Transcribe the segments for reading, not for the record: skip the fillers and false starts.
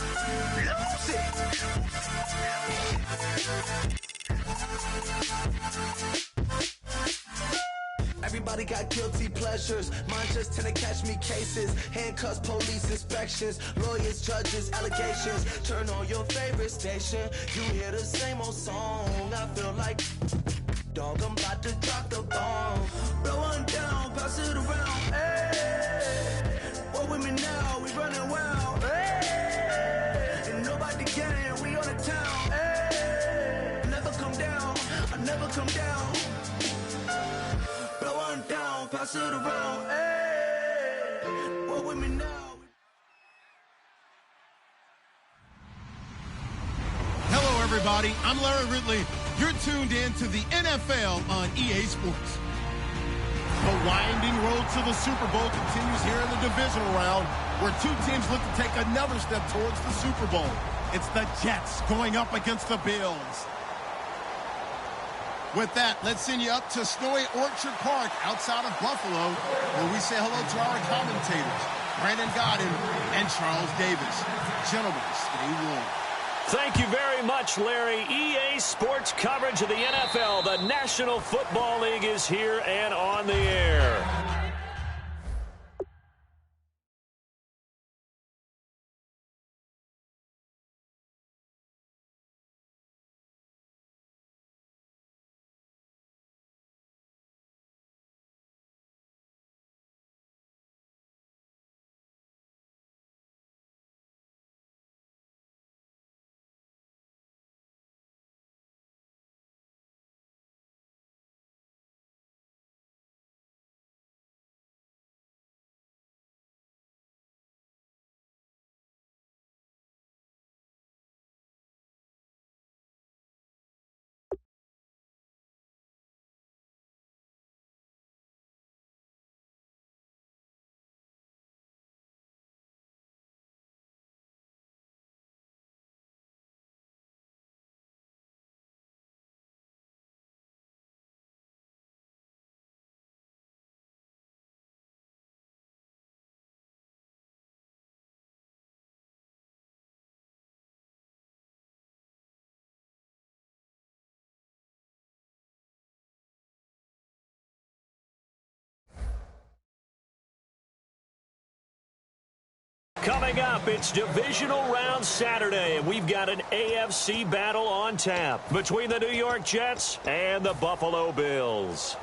Lose it. Everybody got guilty pleasures. Mine just tend to catch me cases. Handcuffs, police inspections, lawyers, judges, allegations. Turn on your favorite station. You hear the same old song. I feel like, dog, I'm about to drop the bomb. Blow one down, pass it around. Hey, what with me now? We running wild. Hey, and nobody gang. We on the town. Hey, never come down. I never come down. Down, pass it around, hey, what with me now? Hello, everybody. I'm Larry Ridley. You're tuned in to the NFL on EA Sports. The winding road to the Super Bowl continues here in the divisional round, where two teams look to take another step towards the Super Bowl. It's the Jets going up against the Bills. With that, let's send you up to snowy Orchard Park outside of Buffalo, where we say hello to our commentators, Brandon Godden and Charles Davis. Gentlemen, stay warm. Thank you very much, Larry. EA Sports coverage of the NFL. The National Football League is here and on the air. Coming up, it's Divisional Round Saturday, and we've got an AFC battle on tap between the New York Jets and the Buffalo Bills.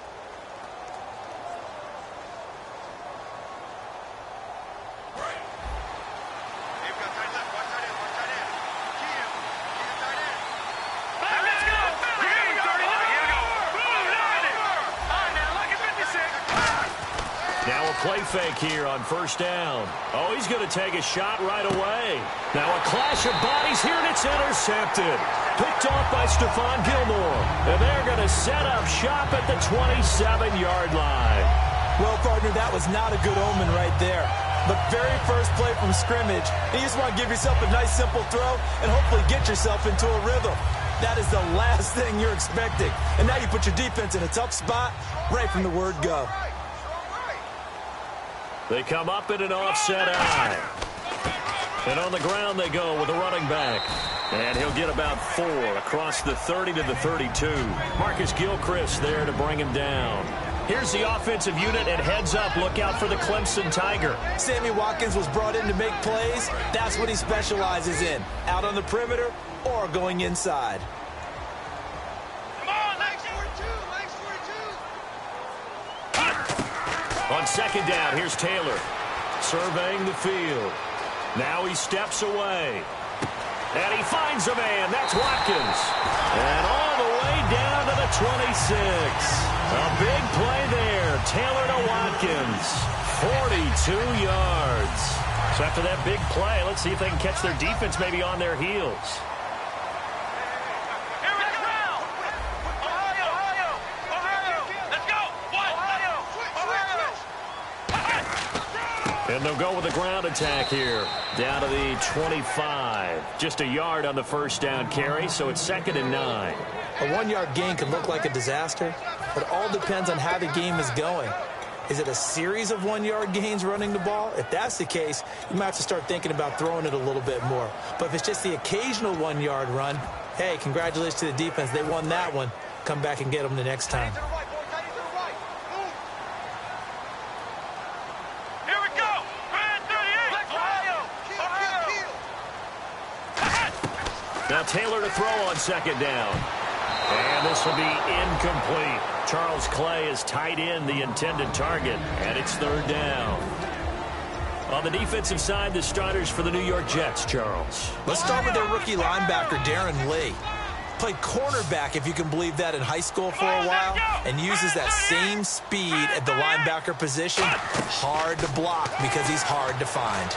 Play fake here on first down. Oh, he's going to take a shot right away. Now a clash of bodies here, and it's intercepted. Picked off by Stephon Gilmore. And they're going to set up shop at the 27-yard line. Well, partner, that was not a good omen right there. The very first play from scrimmage, you just want to give yourself a nice, simple throw and hopefully get yourself into a rhythm. That is the last thing you're expecting. And now you put your defense in a tough spot right from the word go. They come up in an offset eye. And on the ground they go with a running back. And he'll get about 4 across the 30 to the 32. Marcus Gilchrist there to bring him down. Here's the offensive unit, and heads up, look out for the Clemson Tiger. Sammy Watkins was brought in to make plays. That's what he specializes in, out on the perimeter or going inside. On second down, here's Taylor surveying the field. Now he steps away. And he finds a man. That's Watkins. And all the way down to the 26. A big play there. Taylor to Watkins. 42 yards. So after that big play, let's see if they can catch their defense maybe on their heels. And they'll go with a ground attack here. Down to the 25. Just a yard on the first down carry, so it's 2nd and 9. A 1-yard gain can look like a disaster, but it all depends on how the game is going. Is it a series of 1-yard gains running the ball? If that's the case, you might have to start thinking about throwing it a little bit more. But if it's just the occasional 1-yard run, hey, congratulations to the defense. They won that one. Come back and get them the next time. Here we go. Man 38. Now Taylor to throw on second down. And this will be incomplete. Charles Clay is tight in the intended target, and it's third down. On the defensive side, the starters for the New York Jets, Charles. Let's start with their rookie linebacker, Darren Lee. Played cornerback, if you can believe that, in high school for a while, and uses that same speed at the linebacker position. Hard to block because he's hard to find.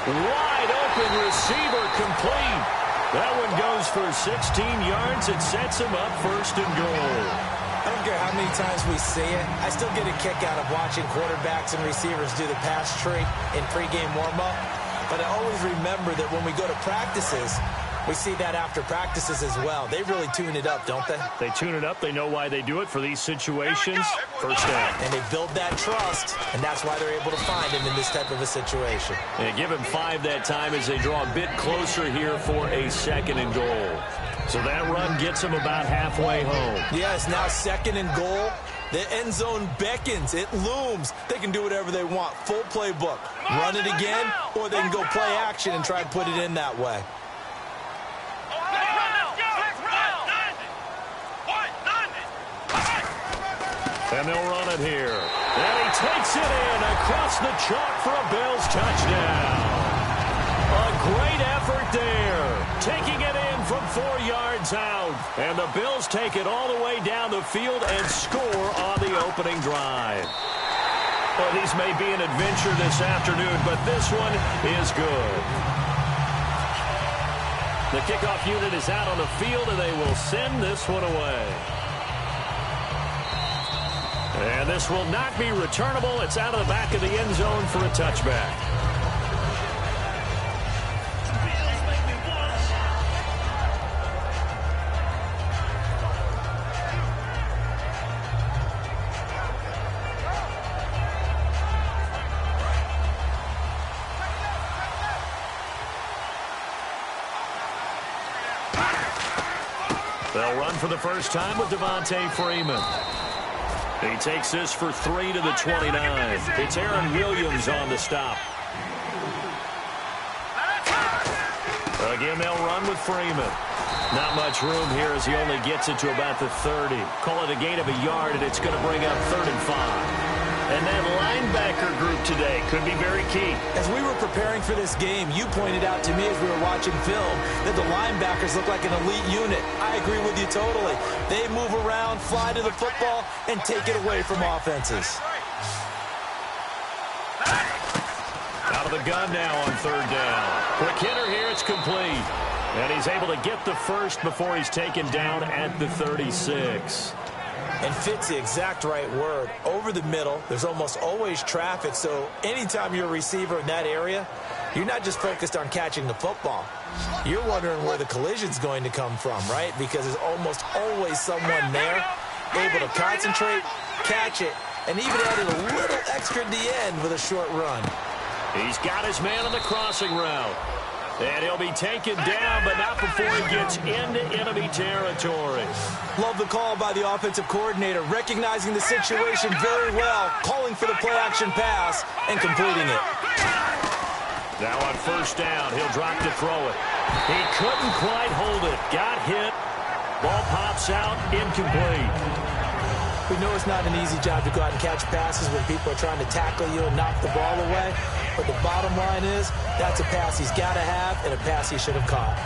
Wide open receiver complete. That one goes for 16 yards. It sets him up first and goal. I don't care how many times we see it. I still get a kick out of watching quarterbacks and receivers do the pass tree in pregame warm-up. But I always remember that when we go to practices, we see that after practices as well. They really tune it up, don't they? They tune it up. They know why they do it for these situations. First down. And they build that trust, and that's why they're able to find him in this type of a situation. And give him 5 that time as they draw a bit closer here for a second and goal. So that run gets him about halfway home. Yes, now second and goal. The end zone beckons. It looms. They can do whatever they want. Full playbook. Run it again, or they can go play action and try and put it in that way. And they'll run it here. And he takes it in across the chalk for a Bills touchdown. A great effort there. Taking it in from 4 yards out. And the Bills take it all the way down the field and score on the opening drive. Well, these may be an adventure this afternoon, but this one is good. The kickoff unit is out on the field, and they will send this one away. And this will not be returnable. It's out of the back of the end zone for a touchback. They'll run for the first time with Devontae Freeman. He takes this for 3 to the 29. It's Aaron Williams on the stop. Again, they'll run with Freeman. Not much room here as he only gets it to about the 30. Call it a gain of a yard, and it's going to bring up 3rd and 5. And that linebacker group today could be very key. As we were preparing for this game, you pointed out to me as we were watching film that the linebackers look like an elite unit. I agree with you totally. They move around, fly to the football, and take it away from offenses. Out of the gun now on 3rd down. Quick hitter here, it's complete. And he's able to get the first before he's taken down at the 36. And fit's the exact right word. Over the middle, there's almost always traffic, so anytime you're a receiver in that area, you're not just focused on catching the football. You're wondering where the collision's going to come from, right? Because there's almost always someone there able to concentrate, catch it, and even added a little extra at the end with a short run. He's got his man on the crossing route. And he'll be taken down, but not before he gets into enemy territory. Love the call by the offensive coordinator, recognizing the situation very well, calling for the play-action pass, and completing it. Now on 1st down, he'll drop to throw it. He couldn't quite hold it. Got hit. Ball pops out, incomplete. We know it's not an easy job to go out and catch passes when people are trying to tackle you and knock the ball away. But the bottom line is, that's a pass he's got to have and a pass he should have caught.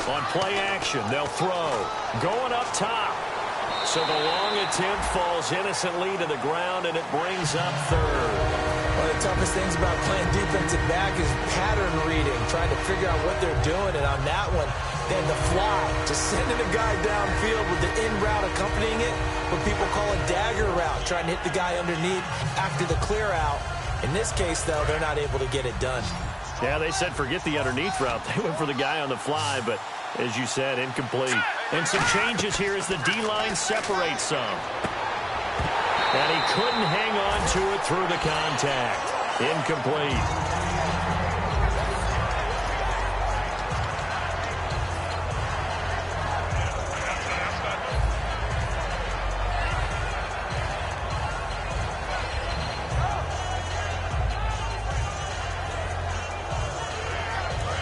On play action, they'll throw. Going up top. So the long attempt falls innocently to the ground, and it brings up 3rd. One of the toughest things about playing defensive back is pattern reading, trying to figure out what they're doing. And on that one, they had to fly, just sending a guy downfield with the in route accompanying it, what people call a dagger route, trying to hit the guy underneath after the clear out. In this case, though, they're not able to get it done. Yeah, they said forget the underneath route. They went for the guy on the fly, but as you said, incomplete. And some changes here as the D-line separates some. And he couldn't hang on to it through the contact. Incomplete.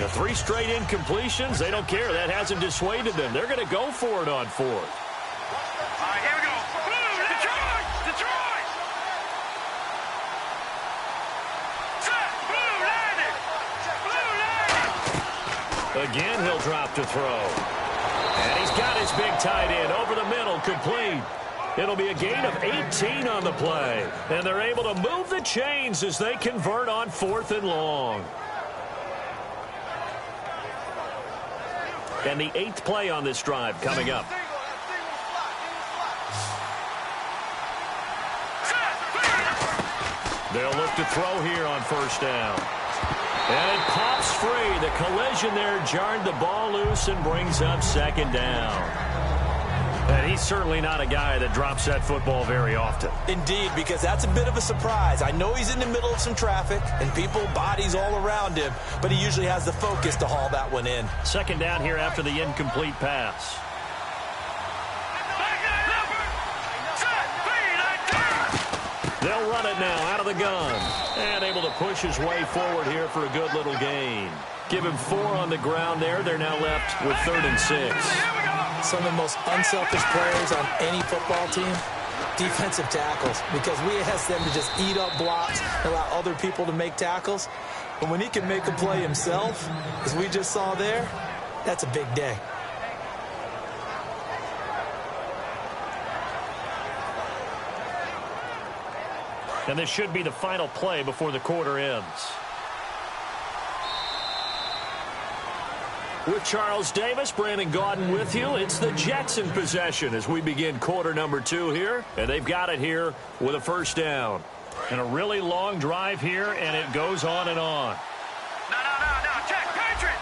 The 3 straight incompletions, they don't care. That hasn't dissuaded them. They're going to go for it on 4th. All right, here we go. Blue, Detroit! Detroit! Set, blue, landed! Blue, landed! Again, he'll drop to throw. And he's got his big tight end over the middle, complete. It'll be a gain of 18 on the play. And they're able to move the chains as they convert on 4th and long. And the 8th play on this drive coming up. They'll look to throw here on 1st down. And it pops free. The collision there jarred the ball loose and brings up 2nd down. And he's certainly not a guy that drops that football very often. Indeed, because that's a bit of a surprise. I know he's in the middle of some traffic and people, bodies all around him, but he usually has the focus to haul that one in. 2nd down here after the incomplete pass. They'll run it now out of the gun. And able to push his way forward here for a good little gain. Give him 4 on the ground there. They're now left with 3rd and 6. Some of the most unselfish players on any football team, defensive tackles, because we ask them to just eat up blocks, allow other people to make tackles. But when he can make a play himself, as we just saw there, that's a big day. And this should be the final play before the quarter ends. With Charles Davis, Brandon Gaudin with you. It's the Jets in possession as we begin quarter number 2 here. And they've got it here with a 1st down. And a really long drive here, and it goes on and on. No. Check. Patriot!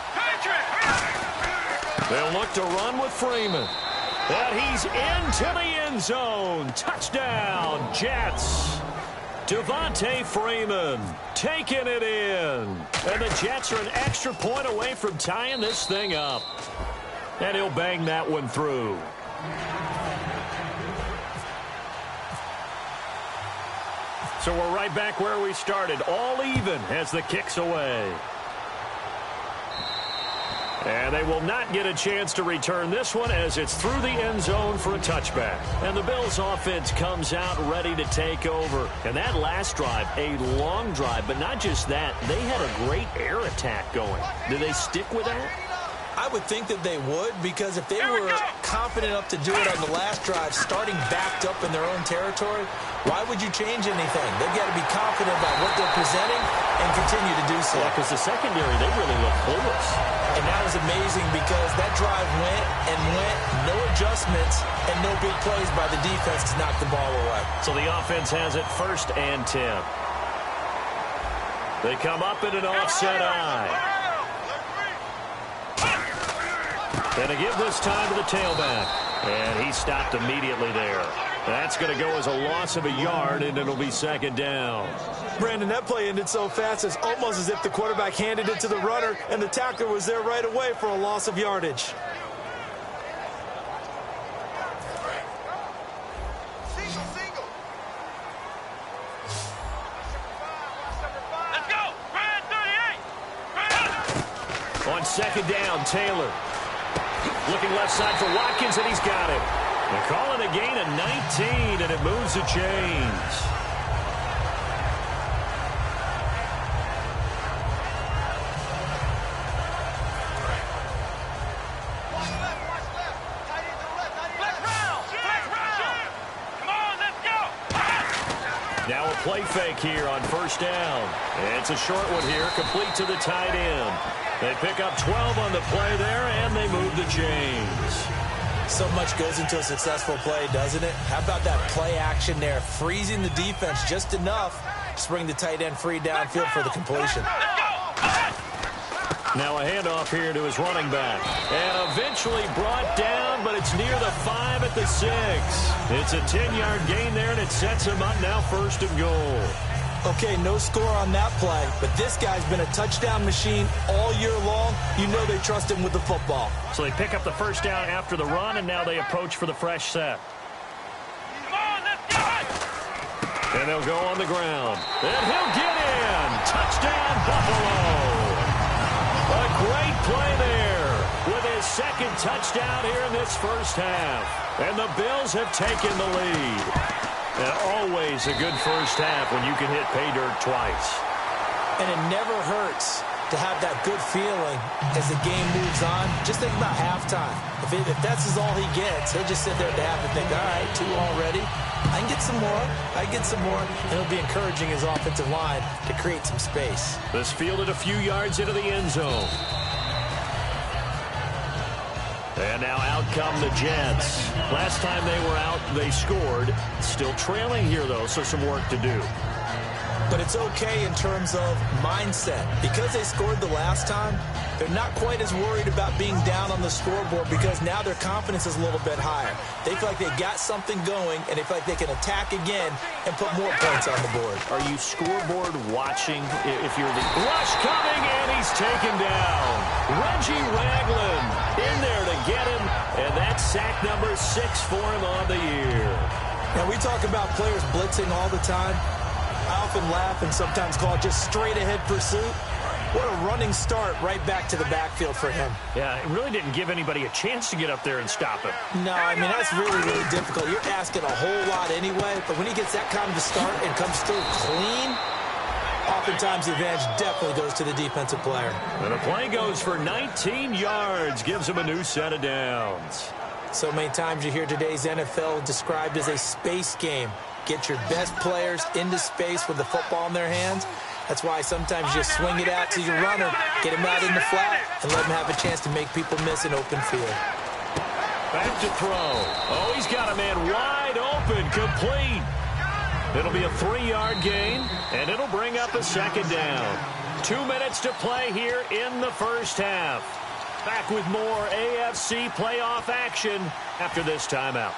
They'll look to run with Freeman. And he's into the end zone. Touchdown, Jets. Devontae Freeman taking it in. And the Jets are an extra point away from tying this thing up. And he'll bang that one through. So we're right back where we started, all even as the kick's away. And they will not get a chance to return this one as it's through the end zone for a touchback. And the Bills offense comes out ready to take over. And that last drive, a long drive, but not just that. They had a great air attack going. Did they stick with that? I would think that they would, because if they were confident enough to do it on the last drive, starting backed up in their own territory, why would you change anything? They've got to be confident about what they're presenting and continue to do so. Because the secondary, they really look clueless. And that was amazing because that drive went and went, no adjustments, and no big plays by the defense to knock the ball away. So the offense has it 1st and 10. They come up in an offset eye. And to give this time to the tailback. And he stopped immediately there. That's going to go as a loss of a yard, and it'll be 2nd down. Brandon, that play ended so fast, it's almost as if the quarterback handed it to the runner, and the tackler was there right away for a loss of yardage. Let's go! Brand 38! On 2nd down, Taylor. Looking left side for Watkins, and he's got it. They're calling a gain of 19, and it moves the chains. Now a play fake here on 1st down. It's a short one here, complete to the tight end. They pick up 12 on the play there, and they move the chains. So much goes into a successful play, doesn't it? How about that play action there, freezing the defense just enough to bring the tight end free downfield for the completion. Now a handoff here to his running back. And eventually brought down, but it's near the 5 at the 6. It's a 10-yard gain there, and it sets him up now 1st and goal. Okay, no score on that play, but this guy's been a touchdown machine all year long. You know they trust him with the football. So they pick up the first down after the run, and now they approach for the fresh set. Come on, let's go! And they'll go on the ground. And he'll get in. Touchdown, Buffalo. A great play there with his 2nd touchdown here in this first half. And the Bills have taken the lead. And always a good first half when you can hit pay dirt twice. And it never hurts to have that good feeling as the game moves on. Just think about halftime. If that's all he gets, he'll just sit there at the half and think, all right, 2 already. I can get some more. I can get some more. And it'll be encouraging his offensive line to create some space. This fielded a few yards into the end zone. And now out come the Jets. Last time they were out, they scored. Still trailing here, though, so some work to do. But it's okay in terms of mindset. Because they scored the last time, they're not quite as worried about being down on the scoreboard because now their confidence is a little bit higher. They feel like they got something going, and they feel like they can attack again and put more points on the board. Are you scoreboard watching if you're the rush coming, and he's taken down? Reggie Ragland in there to get him, and that's sack number 6 for him on the year. Now, we talk about players blitzing all the time. I often laugh and sometimes call it just straight-ahead pursuit. What a running start right back to the backfield for him. Yeah, it really didn't give anybody a chance to get up there and stop him. No, I mean, that's really, really difficult. You're asking a whole lot anyway, but when he gets that kind of a start and comes through clean, oftentimes the advantage definitely goes to the defensive player. And the play goes for 19 yards, gives him a new set of downs. So many times you hear today's NFL described as a space game. Get your best players into space with the football in their hands. That's why sometimes you just swing it out to your runner, get him out in the flat, and let him have a chance to make people miss an open field. Back to throw. Oh, he's got a man wide open, complete. It'll be a 3-yard gain, and it'll bring up a 2nd down. 2 minutes to play here in the first half. Back with more AFC playoff action after this timeout.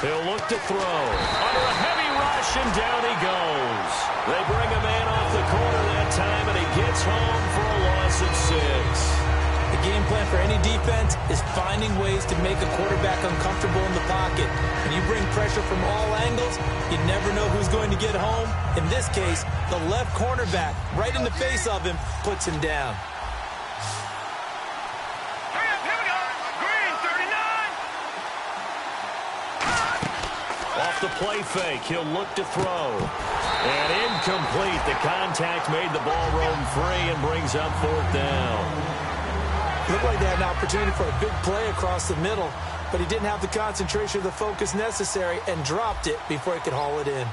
He'll look to throw. Under a heavy rush, and down he goes. They bring a man off the corner that time, and he gets home for a loss of 6. The game plan for any defense is finding ways to make a quarterback uncomfortable in the pocket. When you bring pressure from all angles, you never know who's going to get home. In this case, the left cornerback, right in the face of him, puts him down. The play fake. He'll look to throw. And incomplete. The contact made the ball roam free and brings up 4th down. Looked like they had an opportunity for a big play across the middle, but he didn't have the concentration or the focus necessary and dropped it before he could haul it in.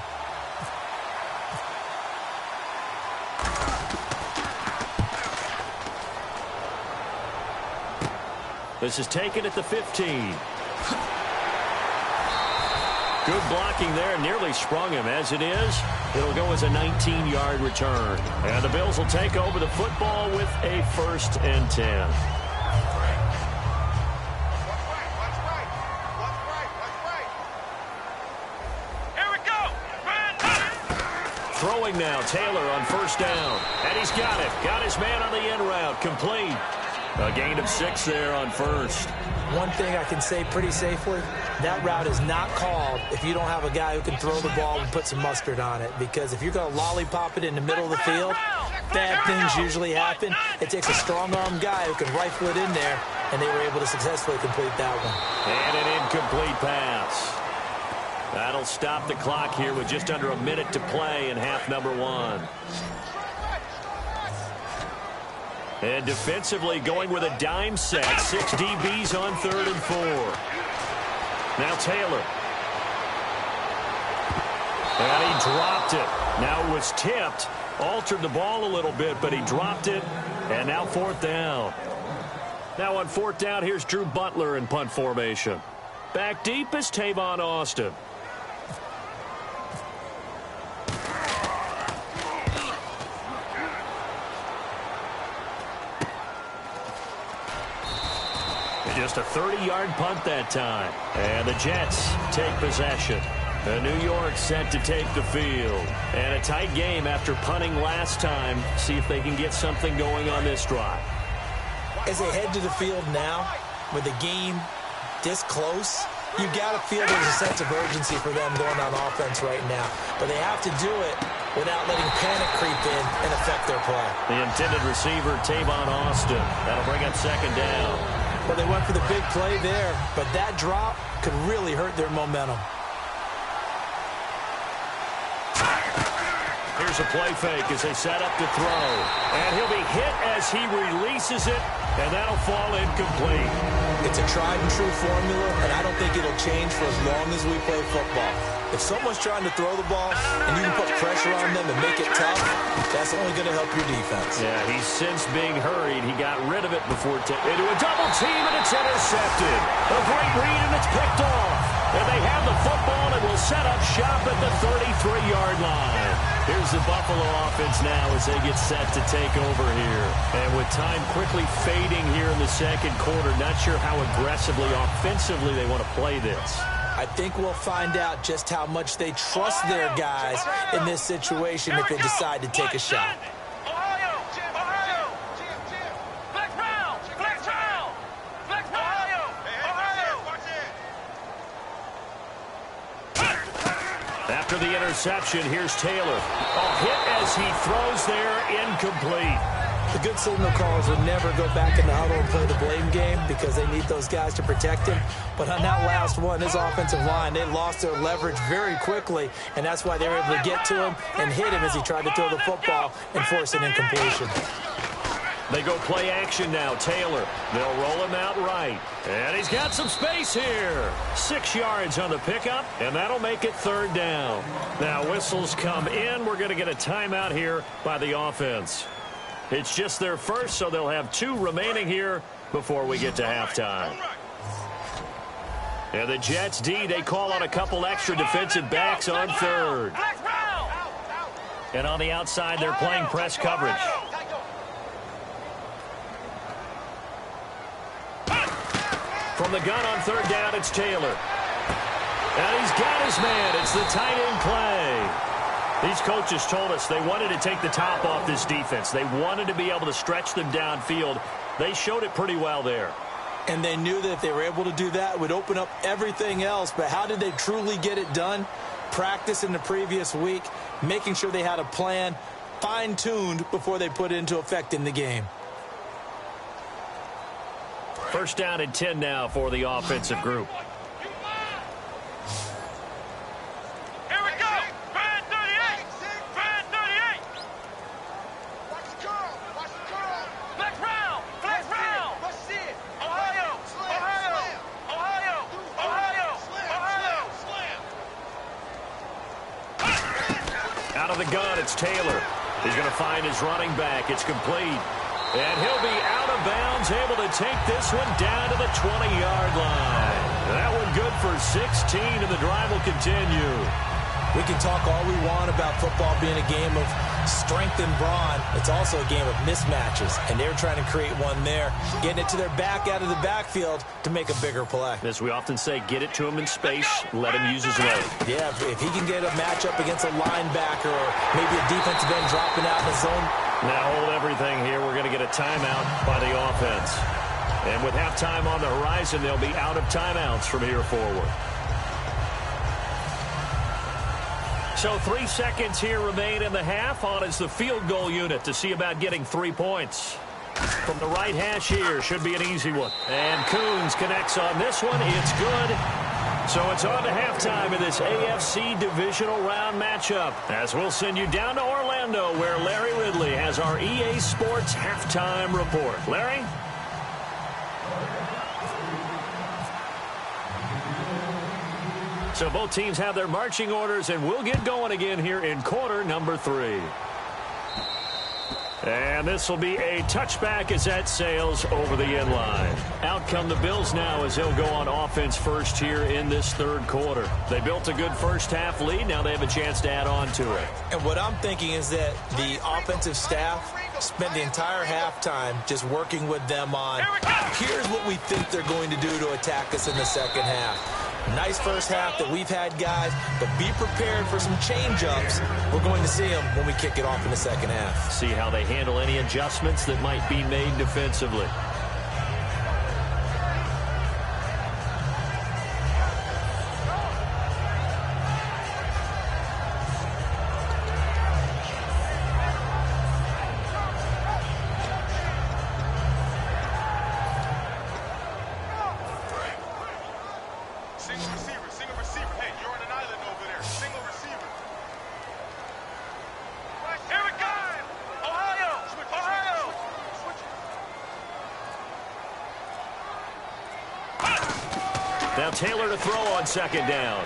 This is taken at the 15. Good blocking there, nearly sprung him. As it is, it'll go as a 19-yard return. And the Bills will take over the football with a 1st and 10. Here we go. Throwing now, Taylor on 1st down. And he's got it. Got his man on the end route. Complete. A gain of 6 there on 1st. One thing I can say pretty safely, that route is not called if you don't have a guy who can throw the ball and put some mustard on it. Because if you're going to lollipop it in the middle of the field, bad things usually happen. It takes a strong-arm guy who can rifle it in there, and they were able to successfully complete that one. And an incomplete pass. That'll stop the clock here with just under a minute to play in half number 1. And defensively going with a dime set. 6 DBs on 3rd and 4. Now Taylor. And he dropped it. Now it was tipped. Altered the ball a little bit, but he dropped it. And now 4th down. Now on 4th down, here's Drew Butler in punt formation. Back deep is Tavon Austin. Just a 30-yard punt that time. And the Jets take possession. And New York set to take the field. And a tight game after punting last time. See if they can get something going on this drive. As they head to the field now, with the game this close, you've got to feel there's a sense of urgency for them going on offense right now. But they have to do it without letting panic creep in and affect their play. The intended receiver, Tavon Austin. That'll bring up second down. Well, they went for the big play there, but that drop could really hurt their momentum. Here's a play fake as they set up to throw. And he'll be hit as he releases it, and that'll fall incomplete. It's a tried-and-true formula, and I don't think it'll change for as long as we play football. If someone's trying to throw the ball and you can put pressure on them and make it tough, that's only going to help your defense. Yeah, he's since being hurried. He got rid of it before into a double team, and it's intercepted. A great read, and it's picked off. And they have the football and will set up shop at the 33-yard line. Here's the Buffalo offense now as they get set to take over here. And with time quickly fading here in the second quarter, not sure how aggressively, offensively they want to play this. I think we'll find out just how much they trust their guys in this situation if they decide to take a shot. After the interception, here's Taylor. A hit as he throws there, incomplete. The good signal callers would never go back in the huddle and play the blame game because they need those guys to protect him. But on that last one, his offensive line, they lost their leverage very quickly, and that's why they were able to get to him and hit him as he tried to throw the football and force an incompletion. They go play action now. Taylor, they'll roll him out right. And he's got some space here. 6 yards on the pickup, and that'll make it third down. Now whistles come in. We're going to get a timeout here by the offense. It's just their first, so they'll have 2 remaining here before we get to halftime. And the Jets D, they call on a couple extra defensive backs on third. And on the outside, they're playing press coverage. From the gun on third down, it's Taylor. And he's got his man. It's the tight end play. These coaches told us they wanted to take the top off this defense. They wanted to be able to stretch them downfield. They showed it pretty well there. And they knew that if they were able to do that, it would open up everything else. But how did they truly get it done? Practice in the previous week, making sure they had a plan, fine-tuned before they put it into effect in the game. First down and 10 now for the offensive group. Here we go. Brand 38. Brand 38. Watch the curl. Watch the curl. Flex round. Flex round. What's it? Ohio. Ohio. Ohio. Ohio. Ohio. Out of the gun, it's Taylor. He's going to find his running back. It's complete. And he'll be out of bounds, able to take this one down to the 20-yard line. That one good for 16, and the drive will continue. We can talk all we want about football being a game of strength and brawn. It's also a game of mismatches, and they're trying to create one there, getting it to their back out of the backfield to make a bigger play. As we often say, get it to him in space, let him use his leg. Yeah, if he can get a matchup against a linebacker or maybe a defensive end dropping out in the zone. Now hold everything here. We're going to get a timeout by the offense. And with halftime on the horizon, they'll be out of timeouts from here forward. So 3 seconds here remain in the half. On is the field goal unit to see about getting 3 points. From the right hash here, should be an easy one. And Coons connects on this one. It's good. So it's on to halftime in this AFC divisional round matchup. As we'll send you down to Orlando, where Larry Ridley has our EA Sports halftime report. Larry? So both teams have their marching orders, and we'll get going again here in quarter number 3. And this will be a touchback as that sails over the end line. Out come the Bills now as they'll go on offense first here in this third quarter. They built a good first half lead. Now they have a chance to add on to it. And what I'm thinking is that the offensive staff spent the entire halftime just working with them on, here's what we think they're going to do to attack us in the second half. Nice first half that we've had, guys, but be prepared for some change-ups. We're going to see them when we kick it off in the second half. See how they handle any adjustments that might be made defensively. Single receiver. Hey, you're on an island over there. Single receiver. Here we go! Ohio! Ohio! Now Taylor to throw on second down.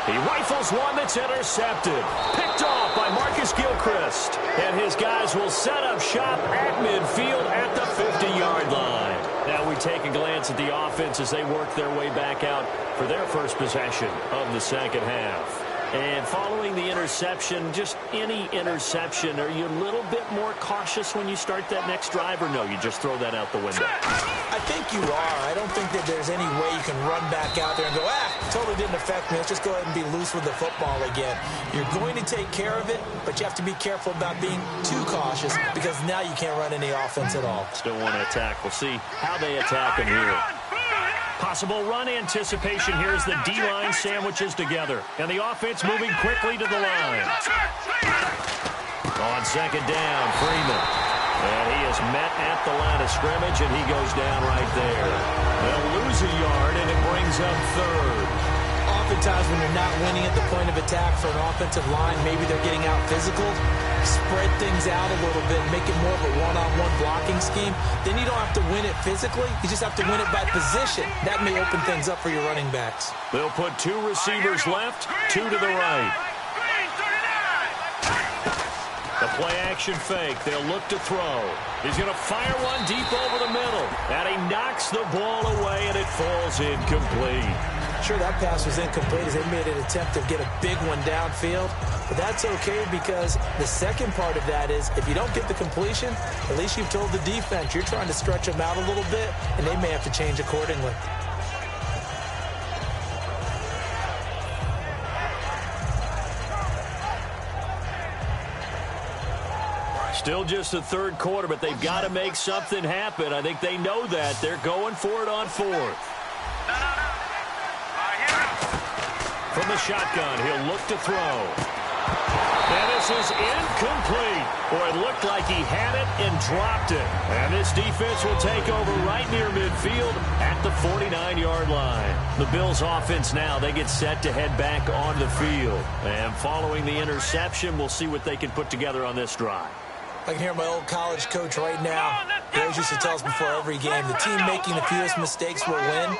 He rifles one that's intercepted. Picked off by Marcus Gilchrist. And his guys will set up shop at midfield at the 50-yard line. Now we take a glance at the offense as they work their way back out for their first possession of the second half. And following the interception, just any interception, are you a little bit more cautious when you start that next drive, or no, you just throw that out the window? I think you are. I don't think that there's any way you can run back out there and go, totally didn't affect me. Let's just go ahead and be loose with the football again. You're going to take care of it, but you have to be careful about being too cautious because now you can't run any offense at all. Still want to attack. We'll see how they attack him here. Possible run anticipation here as the D-line sandwiches together. And the offense moving quickly to the line. On second down, Freeman. And he is met at the line of scrimmage, and he goes down right there. They'll lose a yard, and it brings up third. Oftentimes when you're not winning at the point of attack for an offensive line, maybe they're getting out physical, spread things out a little bit, make it more of a one-on-one blocking scheme. Then you don't have to win it physically. You just have to win it by position. That may open things up for your running backs. They'll put two receivers left, two to the right. The play-action fake. They'll look to throw. He's going to fire one deep over the middle. And he knocks the ball away, and it falls incomplete. Sure, that pass was incomplete as they made an attempt to get a big one downfield. But that's okay because the second part of that is if you don't get the completion, at least you've told the defense you're trying to stretch them out a little bit, and they may have to change accordingly. Still just the third quarter, but they've got to make something happen. I think they know that. They're going for it on fourth. From the shotgun, he'll look to throw. And this is incomplete. Boy, it looked like he had it and dropped it. And this defense will take over right near midfield at the 49-yard line. The Bills' offense now, they get set to head back on the field. And following the interception, we'll see what they can put together on this drive. I can hear my old college coach right now. He always used to tell us before every game, the team making the fewest mistakes will win.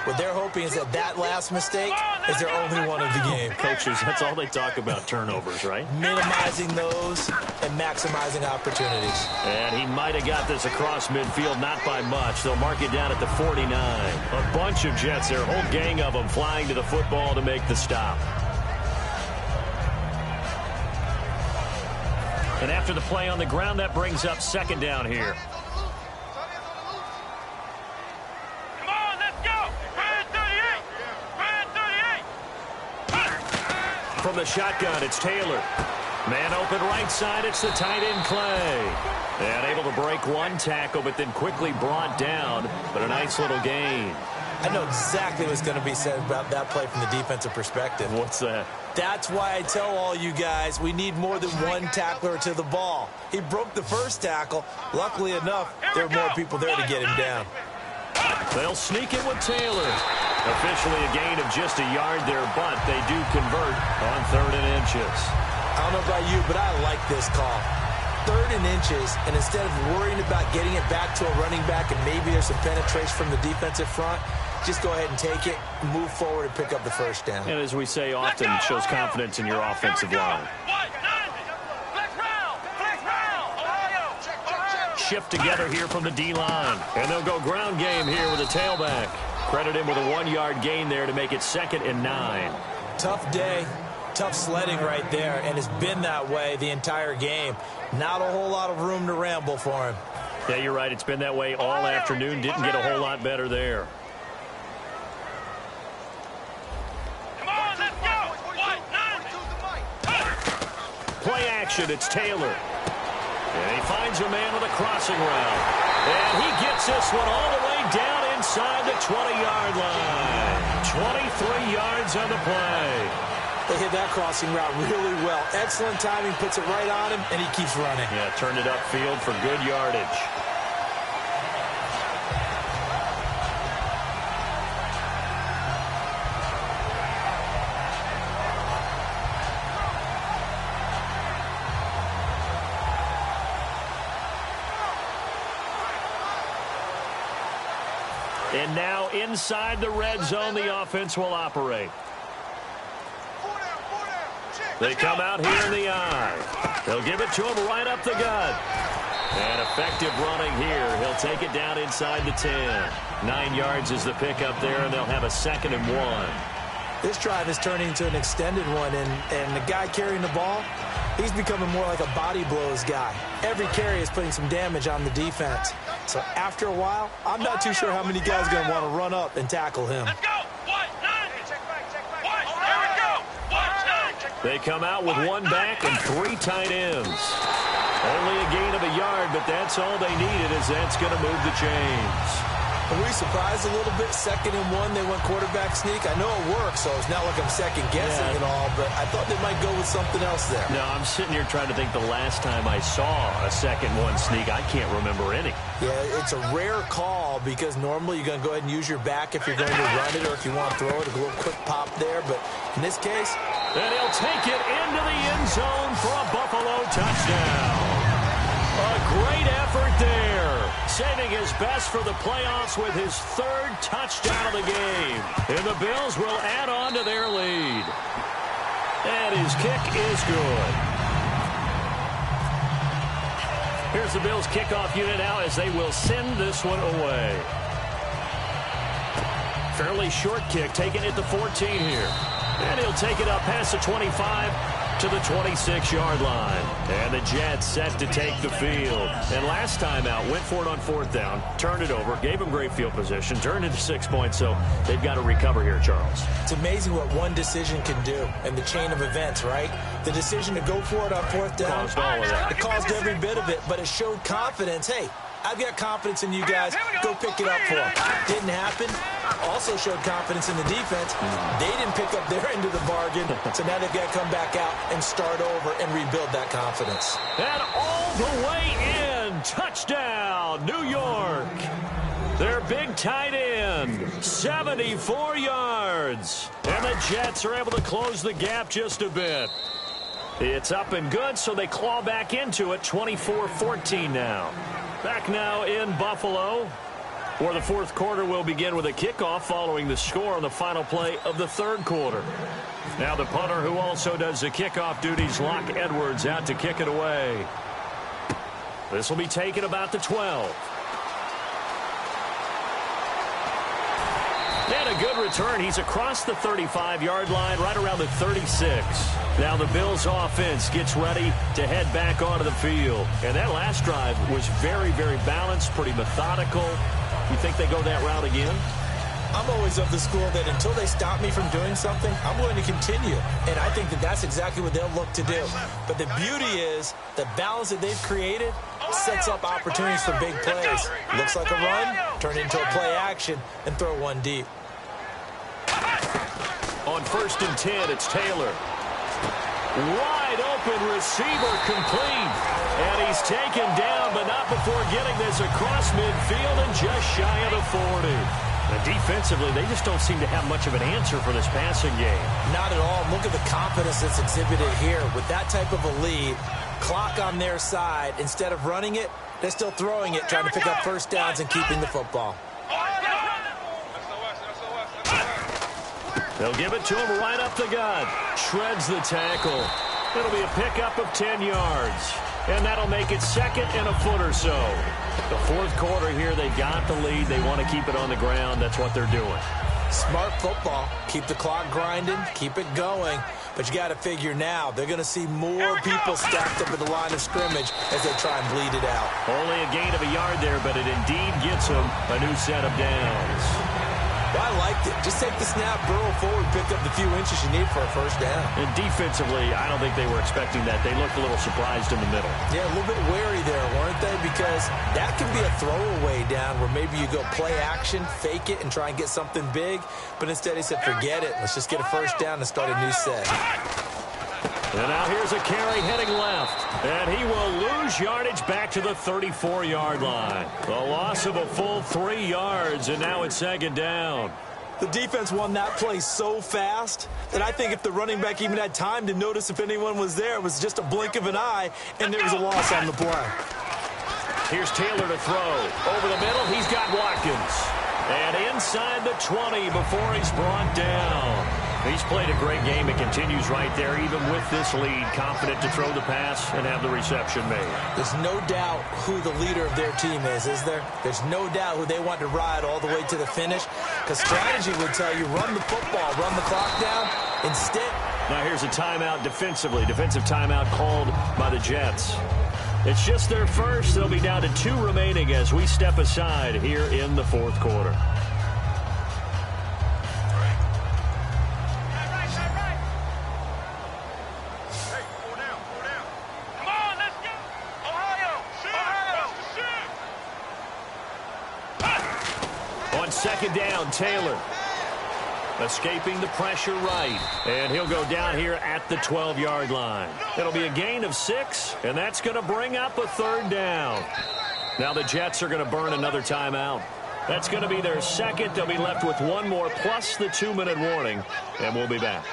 What they're hoping is that that last mistake is their only one of the game. Coaches, that's all they talk about, turnovers, right? Minimizing those and maximizing opportunities. And he might have got this across midfield, not by much. They'll mark it down at the 49. A bunch of Jets there, a whole gang of them flying to the football to make the stop. And after the play on the ground, that brings up second down here. Come on, let's go! Brand 38! Brand 38! From the shotgun, it's Taylor. Man open right side, it's the tight end Clay. And able to break one tackle, but then quickly brought down. But a nice little gain. I know exactly what's going to be said about that play from the defensive perspective. What's that? That's why I tell all you guys we need more than one tackler to the ball. He broke the first tackle. Luckily enough, there were more people there to get him down. They'll sneak it with Taylor. Officially a gain of just a yard there, but they do convert on 3rd and inches. I don't know about you, but I like this call. 3rd and inches, and instead of worrying about getting it back to a running back and maybe there's some penetration from the defensive front, just go ahead and take it, move forward, and pick up the first down. And as we say often, it shows confidence in your offensive line. Shift together here from the D-line. And they'll go ground game here with a tailback. Credit him with a 1-yard gain there to make it 2nd and 9. Tough day. tough sledding right there, and it's been that way the entire game. Not a whole lot of room to ramble for him. Yeah, you're right. It's been that way all afternoon. Didn't get a whole lot better there. Come on, let's go! Play action, it's Taylor. And he finds a man with a crossing route. And he gets this one all the way down inside the 20-yard line. 23 yards on the play. They hit that crossing route really well. Excellent timing, puts it right on him, and he keeps running. Yeah, turned it upfield for good yardage. And now inside the red zone, the offense will operate. They come out here in the eye. They'll give it to him right up the gut. And effective running here. He'll take it down inside the 10. 9 yards is the pickup there, and they'll have a 2nd and 1. This drive is turning into an extended one, and the guy carrying the ball, he's becoming more like a body blows guy. Every carry is putting some damage on the defense. So after a while, I'm not too sure how many guys are going to want to run up and tackle him. Let's go! Check back. Here we go! They come out with 1 back and 3 tight ends. Only a gain of a yard, but that's all they needed, as that's going to move the chains. Are we surprised a little bit? 2nd and 1, they went quarterback sneak. I know it works, so it's not like I'm second-guessing at all, but I thought they might go with something else there. No, I'm sitting here trying to think the last time I saw a 2nd 1 sneak. I can't remember any. Yeah, it's a rare call because normally you're going to go ahead and use your back if you're going to run it or if you want to throw it, a little quick pop there. But in this case... And he'll take it into the end zone for a Buffalo touchdown. A great effort there, saving his best for the playoffs with his 3rd touchdown of the game. And the Bills will add on to their lead. And his kick is good. Here's the Bills kickoff unit now as they will send this one away. Fairly short kick, taking it to 14 here. And he'll take it up past the 25 to the 26-yard line. And the Jets set to take the field. And last time out, went for it on 4th down, turned it over, gave them great field position, turned into 6 points, so they've got to recover here, Charles. It's amazing what one decision can do in the chain of events, right? The decision to go for it on 4th down, Caused all of that. It caused every bit of it, but it showed confidence. Hey, I've got confidence in you guys. Go pick it up for them. Didn't happen. Also showed confidence in the defense. They didn't pick up their end of the bargain, so now they've got to come back out and start over and rebuild that confidence. And all the way in. Touchdown, New York. Their big tight end, 74 yards. And the Jets are able to close the gap just a bit. It's up and good, so they claw back into it, 24-14 now. Back now in Buffalo, where the 4th quarter will begin with a kickoff following the score on the final play of the 3rd quarter. Now the punter, who also does the kickoff duties, Locke Edwards, out to kick it away. This will be taken about the 12. And a good return. He's across the 35-yard line, right around the 36. Now the Bills offense gets ready to head back onto the field. And that last drive was very, very balanced, pretty methodical. You think they go that route again? I'm always of the school that until they stop me from doing something, I'm going to continue. And I think that that's exactly what they'll look to do. But the beauty is the balance that they've created sets up opportunities for big plays. Looks like a run, turn it into a play action, and throw one deep. On 1st and 10, it's Taylor. Wide open receiver complete. And he's taken down, but not before getting this across midfield and just shy of the 40. And defensively, they just don't seem to have much of an answer for this passing game. Not at all. Look at the confidence that's exhibited here. With that type of a lead, clock on their side, instead of running it, they're still throwing it, trying to pick up 1st downs and keeping the football. They'll give it to him right up the gut. Shreds the tackle. It'll be a pickup of 10 yards. And that'll make it 2nd and a foot or so. The 4th quarter here, they got the lead. They want to keep it on the ground. That's what they're doing. Smart football. Keep the clock grinding, keep it going. But you got to figure now, they're going to see more people stacked up at the line of scrimmage as they try and bleed it out. Only a gain of a yard there, but it indeed gets them a new set of downs. Well, I liked it. Just take the snap, burrow forward, pick up the few inches you need for a first down. And defensively, I don't think they were expecting that. They looked a little surprised in the middle. Yeah, a little bit wary there, weren't they? Because that can be a throwaway down where maybe you go play action, fake it, and try and get something big. But instead he said, forget it. Let's just get a first down and start a new set. And now here's a carry heading left. And he will lose yardage back to the 34-yard line. The loss of a full 3 yards, and now it's second down. The defense won that play so fast that I think if the running back even had time to notice if anyone was there, it was just a blink of an eye, and there was a loss on the play. Here's Taylor to throw. Over the middle, he's got Watkins. And inside the 20 before he's brought down. He's played a great game. It continues right there, even with this lead. Confident to throw the pass and have the reception made. There's no doubt who the leader of their team is there? There's no doubt who they want to ride all the way to the finish. Because strategy would tell you, run the football, run the clock down. Instead. Now here's a timeout defensively. Defensive timeout called by the Jets. It's just their first. They'll be down to 2 remaining as we step aside here in the fourth quarter. Second down, Taylor. Escaping the pressure right. And he'll go down here at the 12-yard line. It'll be a gain of 6, and that's going to bring up a third down. Now the Jets are going to burn another timeout. That's going to be their second. They'll be left with 1 more plus the 2-minute warning, and we'll be back.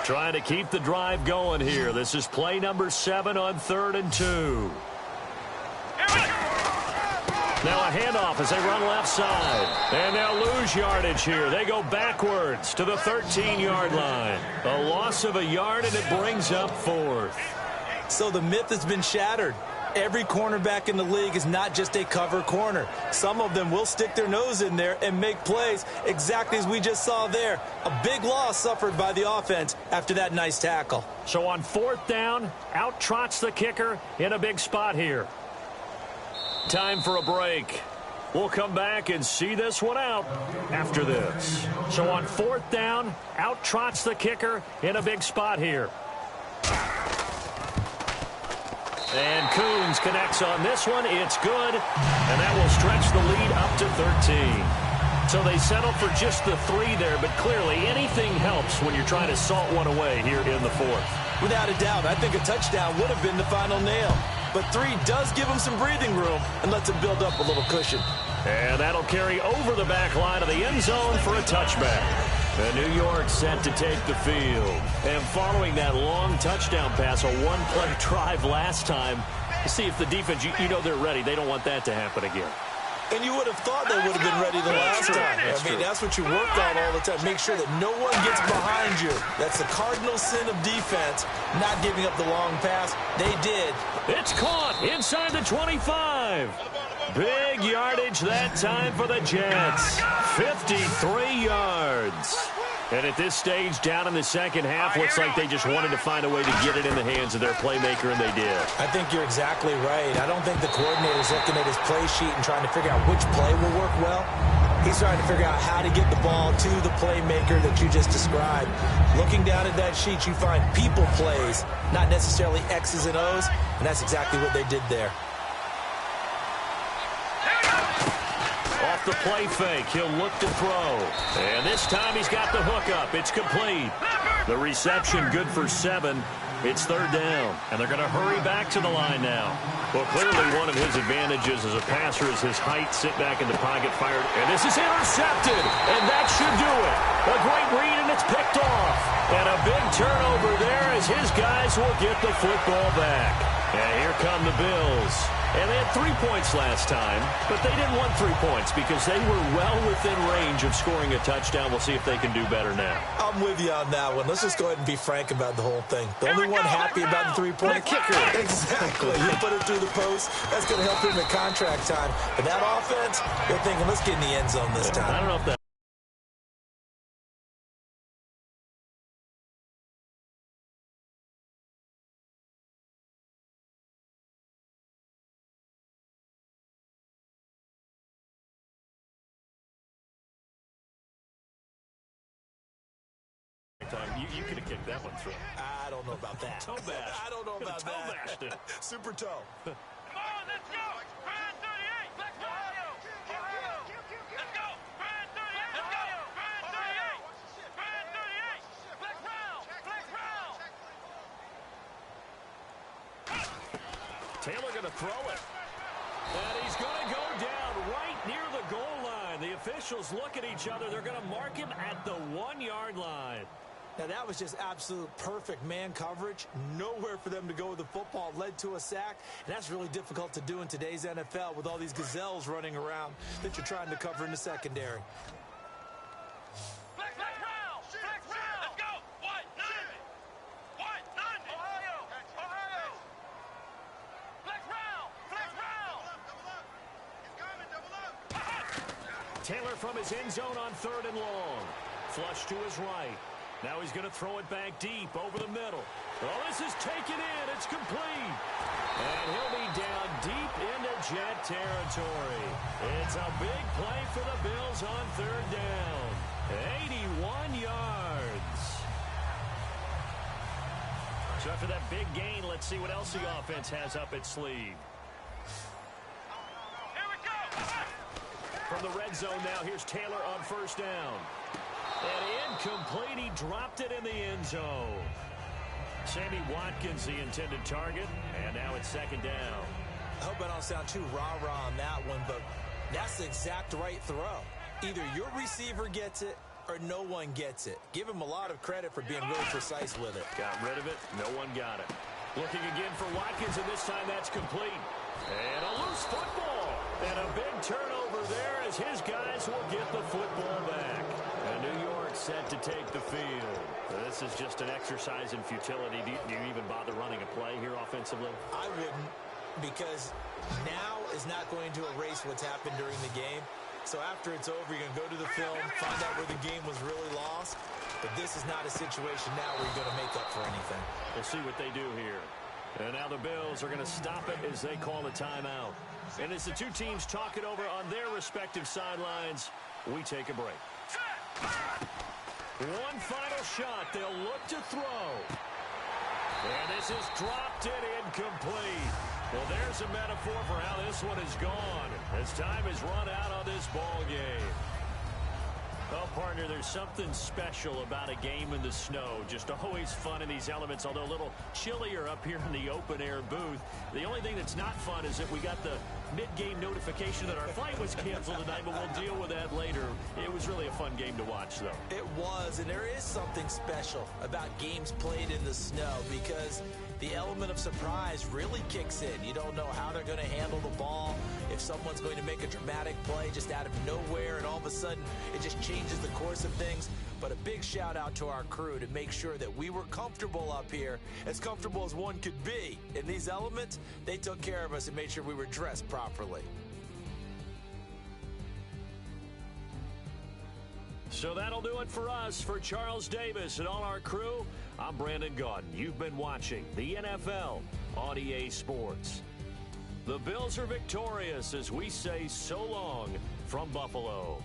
Trying to keep the drive going here. This is play number 7 on 3rd and 2. Now a handoff as they run left side. And they'll lose yardage here. They go backwards to the 13-yard line. A loss of a yard, and it brings up 4th. So the myth has been shattered. Every cornerback in the league is not just a cover corner. Some of them will stick their nose in there and make plays exactly as we just saw there. A big loss suffered by the offense after that nice tackle. So on 4th down, out trots the kicker in a big spot here. Time for a break. We'll come back and see this one out after this. So on 4th down, out trots the kicker in a big spot here. And Coons connects on this one. It's good. And that will stretch the lead up to 13. So they settle for just the 3 there, but clearly anything helps when you're trying to salt one away here in the 4th. Without a doubt, I think a touchdown would have been the final nail. But 3 does give them some breathing room and lets them build up a little cushion. And that'll carry over the back line of the end zone for a touchback. And New York set to take the field. And following that long touchdown pass, a 1-play drive last time, you see if the defense, you know they're ready. They don't want that to happen again. And you would have thought they would have been ready the last time. That's what you work on all the time. Make sure that no one gets behind you. That's the cardinal sin of defense, not giving up the long pass. They did. It's caught inside the 25. Big yardage that time for the Jets. 53 yards. And at this stage, down in the second half, looks like they just wanted to find a way to get it in the hands of their playmaker, and they did. I think you're exactly right. I don't think the coordinator's looking at his play sheet and trying to figure out which play will work well. He's trying to figure out how to get the ball to the playmaker that you just described. Looking down at that sheet, you find people plays, not necessarily X's and O's, and that's exactly what they did there. Off the play fake, he'll look to throw. And this time he's got the hook up. It's complete. The reception good for 7. It's 3rd down. And they're going to hurry back to the line now. Well, clearly one of his advantages as a passer is his height. Sit back in the pocket, fired. And this is intercepted. And that should do it. A great read, and it's picked off. And a big turnover there as his guys will get the football back. And here come the Bills. And they had 3 points last time, but they didn't want 3 points because they were well within range of scoring a touchdown. We'll see if they can do better now. I'm with you on that one. Let's just go ahead and be frank about the whole thing. The only one happy about the 3-point kicker. Exactly. You put it through the post. That's going to help him at contract time. But that offense, they're thinking, let's get in the end zone this time. I don't know if that You could have kicked that one through. I don't know about that. Toe bash. I don't know about Toe that. bashed it. Super toe. Come on, let's go! Brand 38! Let's go! Ohio! Let's go! Brand 38! Let's go! Brand 38! Brand 38! Flex round! Flex round! Taylor going to throw it. And he's going to go down right near the goal line. The officials look at each other. They're going to mark him at the 1-yard line. Now, that was just absolute perfect man coverage. Nowhere for them to go with the football. Led to a sack. And that's really difficult to do in today's NFL with all these gazelles running around that you're trying to cover in the secondary. Flex round! Flex round! Let's go! 190! 190! Ohio! Ohio! Flex round! Flex round! Double up! He's coming, double up! Taylor from his end zone on 3rd and long. Flush to his right. Now he's going to throw it back deep over the middle. Well, this is taken in. It's complete. And he'll be down deep into Jet territory. It's a big play for the Bills on 3rd down. 81 yards. So after that big gain, let's see what else the offense has up its sleeve. Here we go! From the red zone now, here's Taylor on 1st down. And incomplete, he dropped it in the end zone. Sammy Watkins, the intended target, and now it's 2nd down. I hope I don't sound too rah-rah on that one, but that's the exact right throw. Either your receiver gets it or no one gets it. Give him a lot of credit for being really precise with it. Got rid of it. No one got it. Looking again for Watkins, and this time that's complete. And a loose football. And a big turnover there as his guys will get the football back. And New York set to take the field. This is just an exercise in futility. Do you even bother running a play here offensively? I wouldn't, because now is not going to erase what's happened during the game. So after it's over, you're going to go to the film, find out where the game was really lost. But this is not a situation now where you're going to make up for anything. We'll see what they do here. And now the Bills are going to stop it as they call a timeout. And as the two teams talk it over on their respective sidelines, we take a break. One final shot. They'll look to throw. And this is dropped and incomplete. Well, there's a metaphor for how this one is gone as time has run out on this ball game. Well, partner, there's something special about a game in the snow. Just always fun in these elements, although a little chillier up here in the open-air booth. The only thing that's not fun is that we got the mid-game notification that our flight was canceled tonight, but we'll deal with that later. It was really a fun game to watch, though. It was, and there is something special about games played in the snow because the element of surprise really kicks in. You don't know how they're going to handle the ball, if someone's going to make a dramatic play just out of nowhere, and all of a sudden it just changes the course of things. But a big shout out to our crew to make sure that we were comfortable up here, as comfortable as one could be. In these elements, they took care of us and made sure we were dressed properly. So that'll do it for us. For Charles Davis and all our crew, I'm Brandon Gaudin. You've been watching the NFL on EA Sports. The Bills are victorious as we say so long from Buffalo.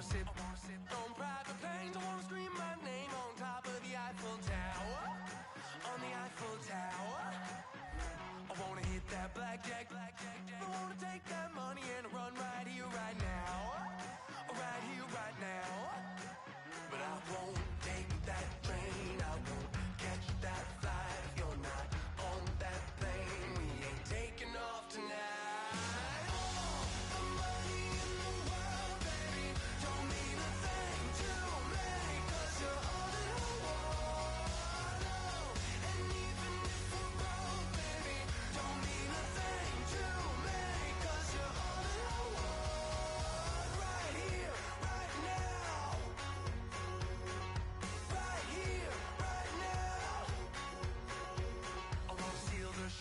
sip on private planes. I wanna scream my name on top of the Eiffel Tower. On the Eiffel Tower. I wanna hit that blackjack. I wanna take that money and run right here, right now. Right here, right now. But I won't take that train. I won't catch that flight. If you're not on that plane, we ain't taking off tonight.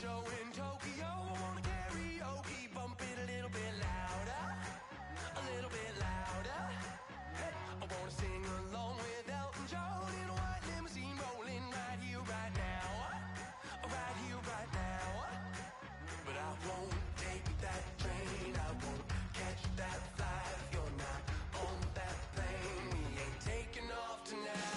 Show in Tokyo, I wanna karaoke, bump it a little bit louder, a little bit louder. Hey, I wanna sing along with Elton John in a white limousine rolling right here, right now, right here, right now. But I won't take that train, I won't catch that flight. If you're not on that plane, we ain't taking off tonight.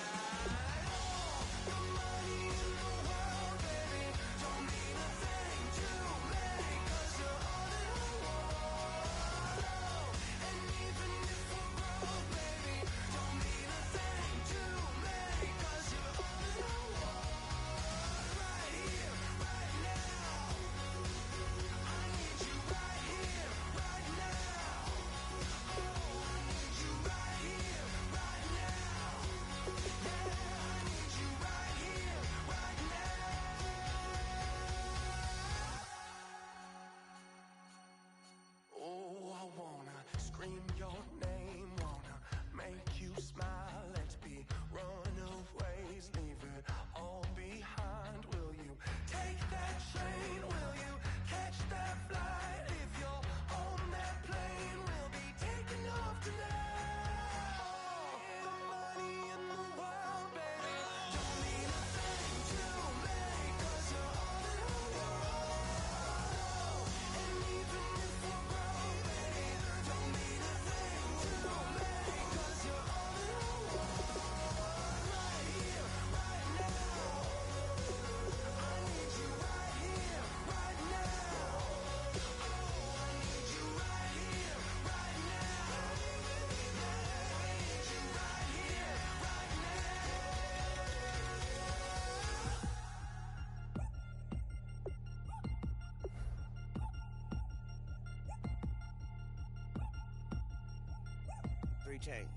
Chains.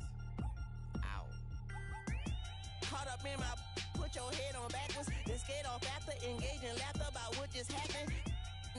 Ow. Caught up in my, put your head on backwards, then skate off after, engage in laughter about what just happened.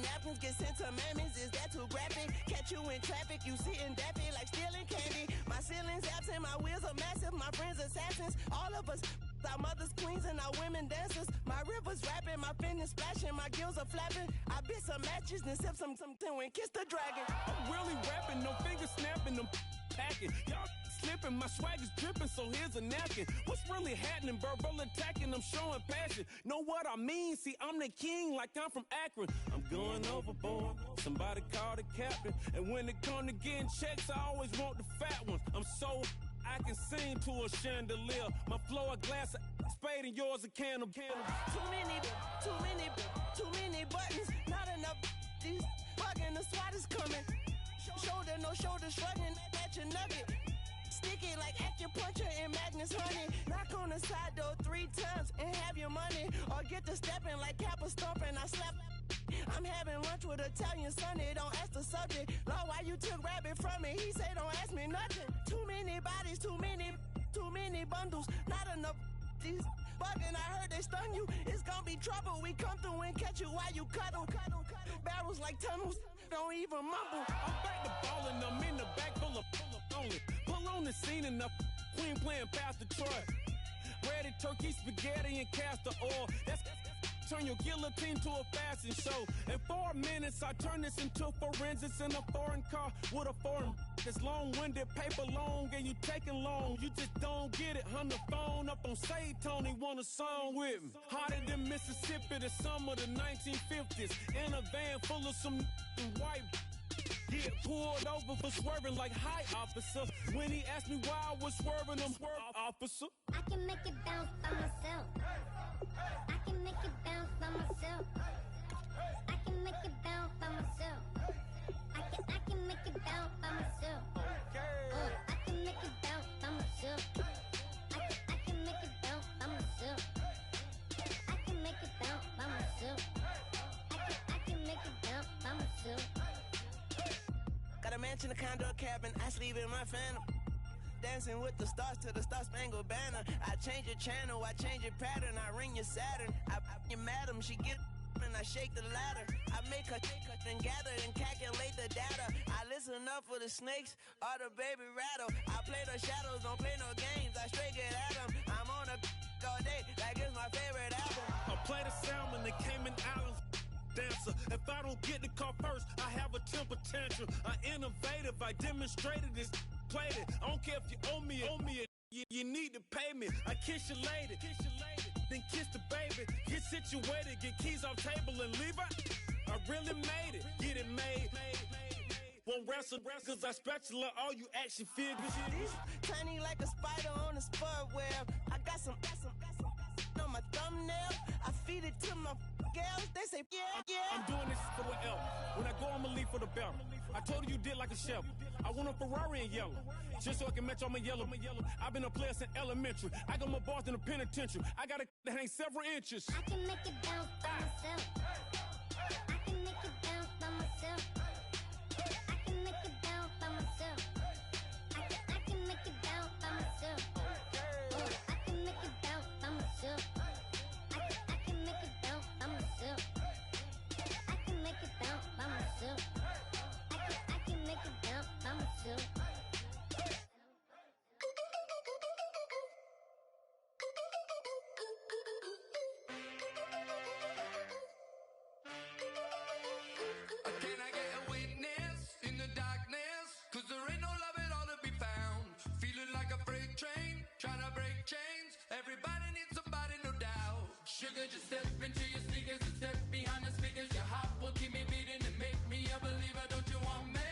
Napkins get sent to mammies, is that too graphic? Catch you in traffic, you sitting daffy like stealing candy. My ceiling's absent, my wheels are massive, my friends assassins. All of us, our mothers queens and our women dancers. My rivers rapping, my fingers splashing, my gills are flapping. I bit some matches, then sip some and kiss the dragon. I'm really rapping, no fingers snapping, them packing. Y'all slipping, my swag is dripping, so here's a napkin. What's really happening? Verbal attacking, I'm showing passion. Know what I mean? See, I'm the king like I'm from Akron. I'm going overboard, somebody call the captain. And when it come to getting checks, I always want the fat ones. I'm so I can sing to a chandelier. My flow a glass of spade and yours a can of candle. Too many buttons, not enough. These bugging, the SWAT is coming. Shoulder, no shoulder, shrugging at your nugget. Sticky like acupuncture in Magnus honey. Knock on the side door 3 times and have your money. Or get to stepping like Kappa stomping. I slap. I'm having lunch with Italian Sonny. Don't ask the subject. Lord, why you took rabbit from me? He say don't ask me nothing. Too many bodies, too many bundles. Not enough. These bugging, I heard they stun you. It's gonna be trouble. We come through and catch you while you cuddle. Barrels like tunnels. Don't even mumble. I'm back to ballin'. I'm in the back full of only. Pull on the scene and the queen playing Pastor Troy. Ready turkey, spaghetti, and castor oil. That's turn your guillotine to a fashion show. In 4 minutes, I turn this into forensics in a foreign car with a foreign. It's long-winded, paper long, and you taking long. You just don't get it. On the phone up on Say Tony, want a song with me. Hotter than Mississippi, the summer of the 1950s. In a van full of some white. Get pulled over for swerving like, hi, officer. When he asked me why I was swerving, I'm swerving, officer. I can make it bounce by myself. I can make it bounce by myself. I can make it bounce by myself. I can make it bounce by myself. I can make it bounce by myself. I can make it bounce by myself. I can make it bounce by myself. I can make it bounce by myself. Got a mansion, a condo, a cabin, I sleep in my phantom. Dancing with the stars to the Star-Spangled Banner. I change your channel, I change your pattern, I ring your Saturn. I your madam, she get and I shake the ladder. I make her and gather and calculate the data. I listen up for the snakes or the baby rattle. I play the shadows, don't play no games, I straight get at them. I'm on a all day, like it's my favorite album. I play the salmon, the Cayman Islands dancer. If I don't get the car first, I have a temper tantrum. I innovative, I demonstrated this, played it. I don't care if you owe me it. You need to pay me. I kiss your lady, then kiss the baby. Get situated, get keys off table and leave her. I really made it, get it made. Won't wrestle, cause I spatula all you action figures. Tiny like a spider on a spud web. I got some on my thumbnail. I feed it to my girls. They say, yeah. I'm doing this for the L. When I go, I'ma leave for the belt. I told you did like a chef. I want a Ferrari in yellow, just so I can match all my yellow. I've been a player since elementary. I got my bars in the penitentiary. I got a that hang several inches. I can make it bounce by myself. I can make it bounce by myself. I can make it bounce by myself. I can make it bounce by myself. I can make it bounce by myself. I can make it bounce by myself. I can make it bounce by myself. I can make it bounce by myself. Can I get a witness in the darkness? Cause there ain't no love at all to be found. Feeling like a freight train, trying to break chains. Everybody needs somebody, no doubt. Sugar, just step into your sneakers and step behind the speakers. Your heart will keep me beating and make me a believer. Don't you want me?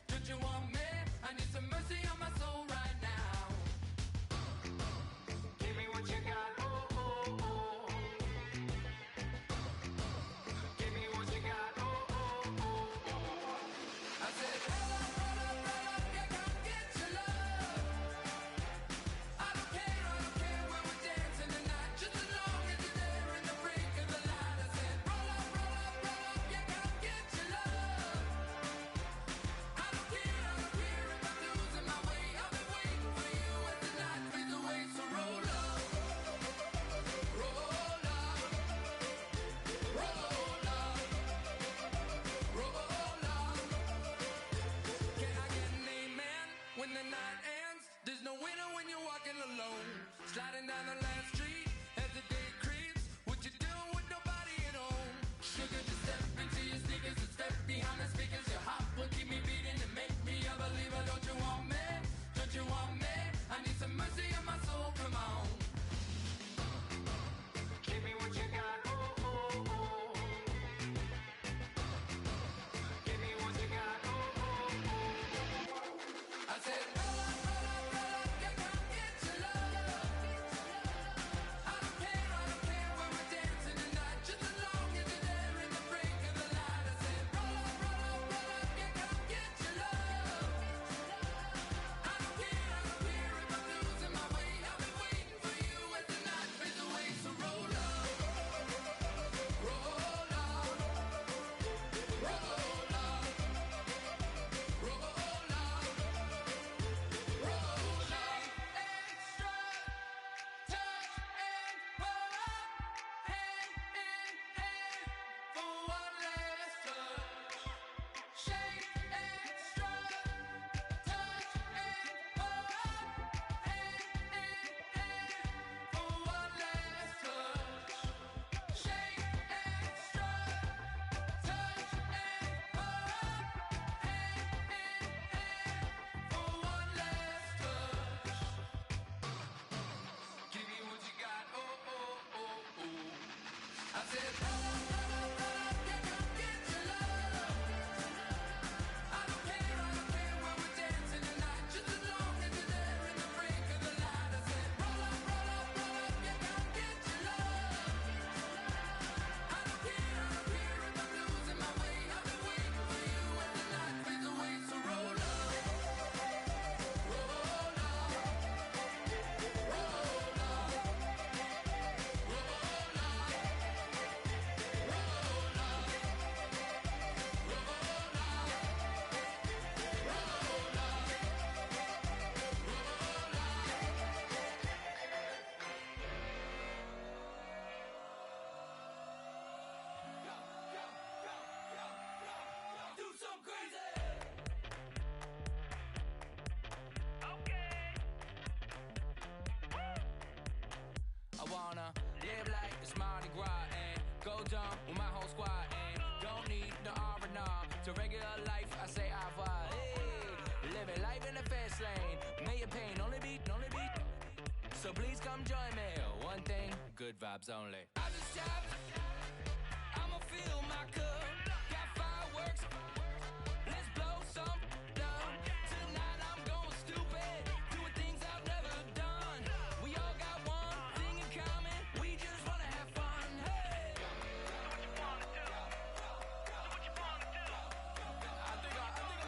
Don't you want me? I need some mercy on my soul right now. Give me what you got, oh, oh, oh. Give me what you got, oh, oh, oh, oh. I said, roll up, yeah, come get your love. I don't care when we're dancing tonight, just as long as you're there in the brink of the light. I said, roll up, yeah, come get your love. I don't care if I'm losing my way. I've been waiting for you as the night fades away. So roll up, roll up, roll up, roll up. Can I get an amen when the night ends? There's no winner when you're walking alone. Sliding down the last street as the day creeps. What you doing with nobody at home? Sugar, just step into your sneakers and step behind the speakers. Your heart will keep me beating and make me a believer. Don't you want me? Don't you want me? I need some mercy on my soul, come on. Give me what you got, oh, oh, oh. Give me what you got, oh, oh, oh. I said, roll up, yeah, come get your love. I don't care when we're dancing tonight, just as long as you're there in the brink of the light. I said, roll up, yeah, come get your love. I don't care if I'm losing my way. I've been waiting for you as the night fades away. So roll up, roll up, roll up, roll up, roll up. Extra touch and pull up, hand in hand for one last touch. Shake extra touch and pull up, hand in hand for one last touch. Shake extra touch and pull up, hand in hand for one last touch. Give me what you got, oh, oh, oh, oh. I said, roll up, yeah, come get your love. I don't care Live like it's Mardi Gras and go dumb with my whole squad and don't need no R&R. To regular life, I say au revoir. Hey, living life in the fast lane. May your pain only beat. So please come join me. One thing, good vibes only. I just tap, I'ma fill my cup. Got fireworks, let's blow some down. Tonight I'm going stupid, doing things I've never done. We all got one thing in common, we just wanna have fun. Hey! Do what you wanna do. Do what you wanna do. I think I'm gonna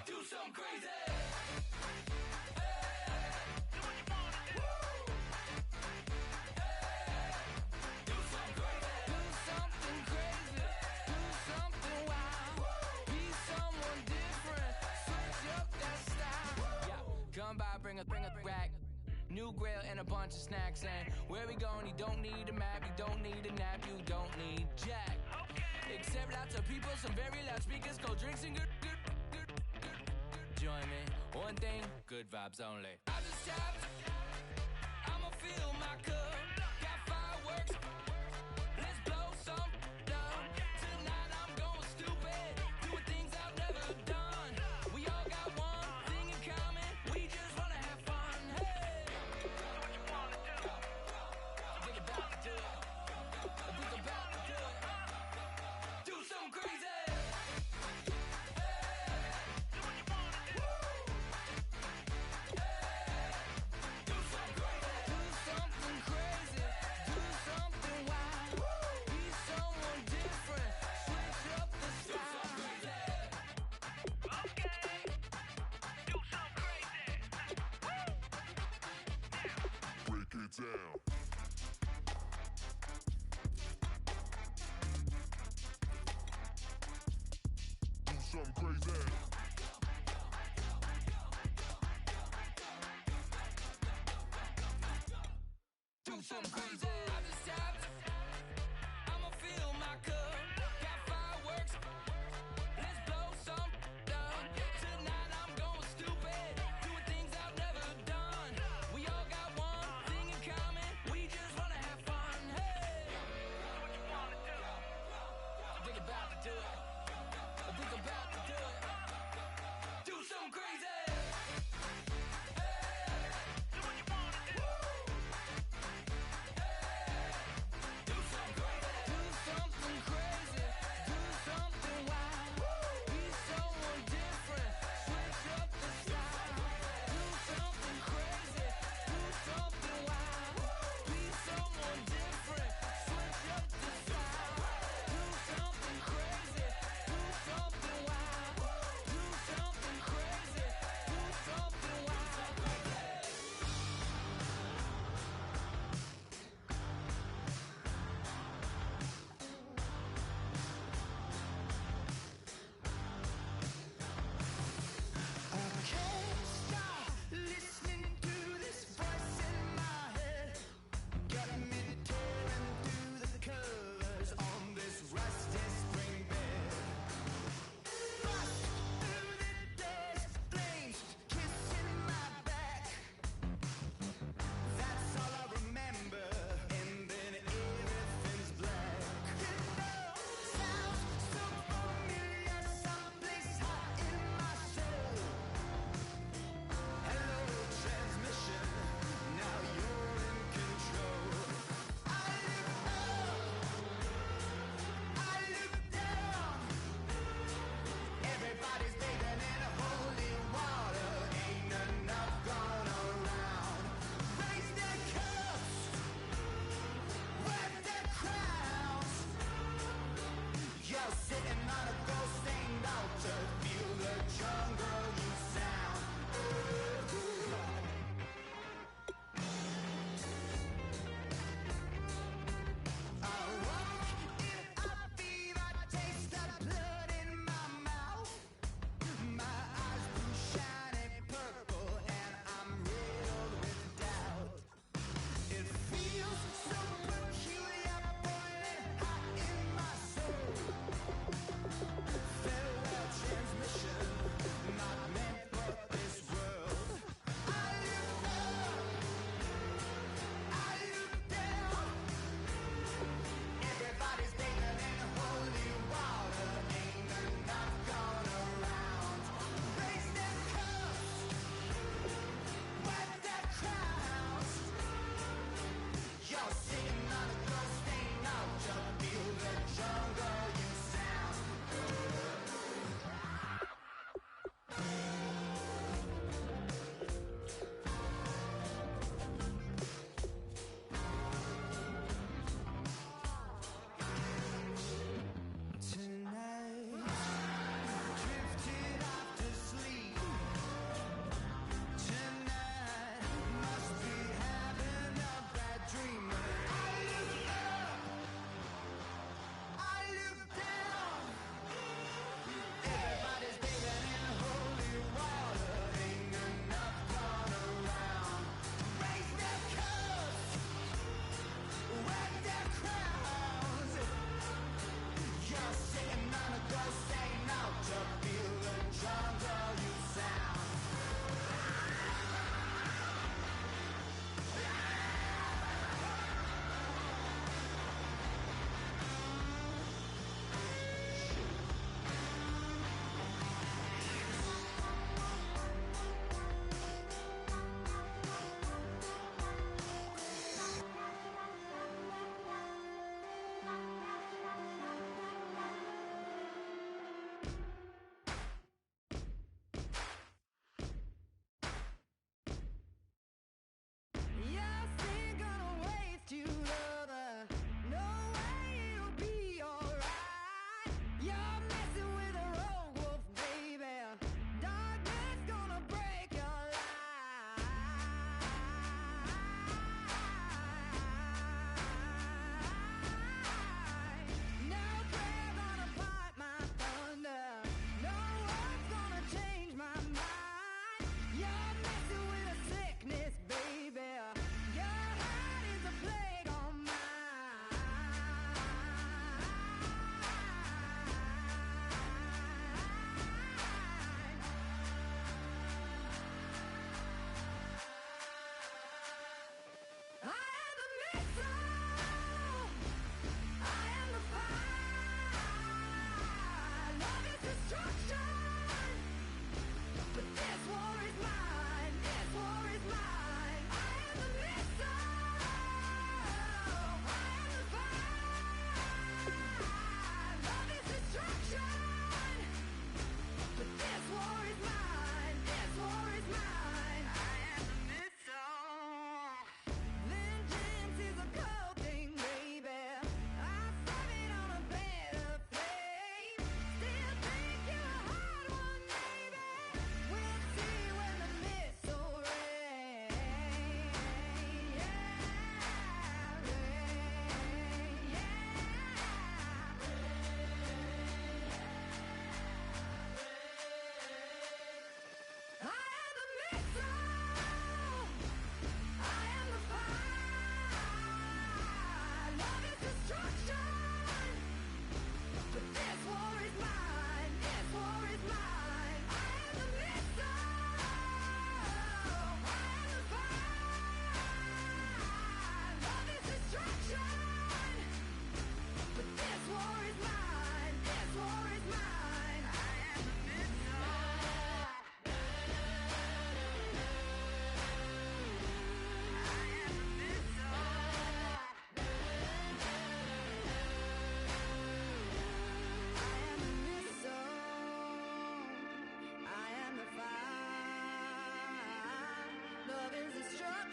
do something crazy. Come by, bring a rack. New grill and a bunch of snacks. And where we going, you don't need a map, you don't need a nap, you don't need jack. Except lots of people, some very loud speakers, cold drinks and good. Join me, one thing, good vibes only. I just tap, I'ma fill my cup. Got fireworks, let's blow some down. Tonight I'm going stupid, doing things I've never done. We all got one thing in common, we just wanna have fun. Hey! Do what you wanna do. Think about to do it. Think about to do it. Do something crazy. Do what you wanna do. Do something crazy. Do something crazy. Do something wild. Be someone different. Switch up the style. Okay. Do something crazy. Break it down. Do something crazy. Do something crazy. I just tapped. I'ma fill my cup. Got fireworks. Let's blow some down. Tonight I'm going stupid. Doing things I've never done. We all got one thing in common. We just wanna have fun. Hey! Do what you wanna do. Think about to do it. Think about to do it. Do something crazy. Do what you wanna do.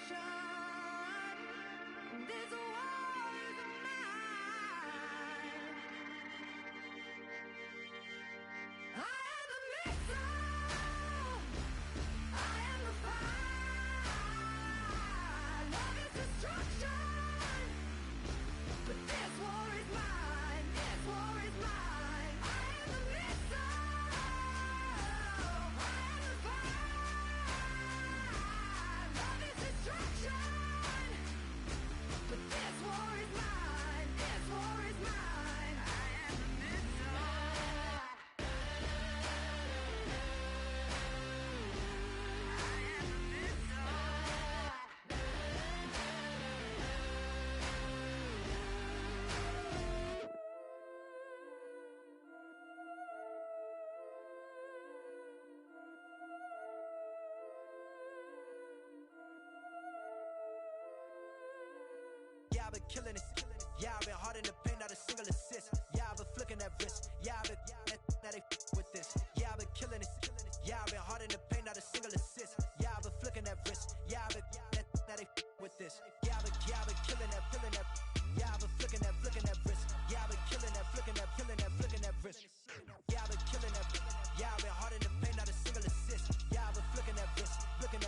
destruction. This war is mine. I am the missile. I am the fire. Love is destruction. But this war is mine. This war is mine. I am the missile. I am the fire. Love is destruction. But this war is mine. This war is mine. I am the missile. I am the Yeah, I've been killing it. Yeah, I've been hard in the paint, not a single assist. Yeah, I've been flicking that wrist. Yeah, I've been now they with this. Yeah, I've been killing it. Yeah, I've been hard in the paint, not a single assist. Yeah, I've been flicking that wrist. Yeah, I've been now they with this. Yeah, I've been killing that. Yeah, I've been flicking that wrist. Yeah, I've been killing that, flicking that wrist. Yeah, I've been killing that. Yeah, I've been hard in the paint, not a single assist. Yeah, I've been flicking that wrist, flicking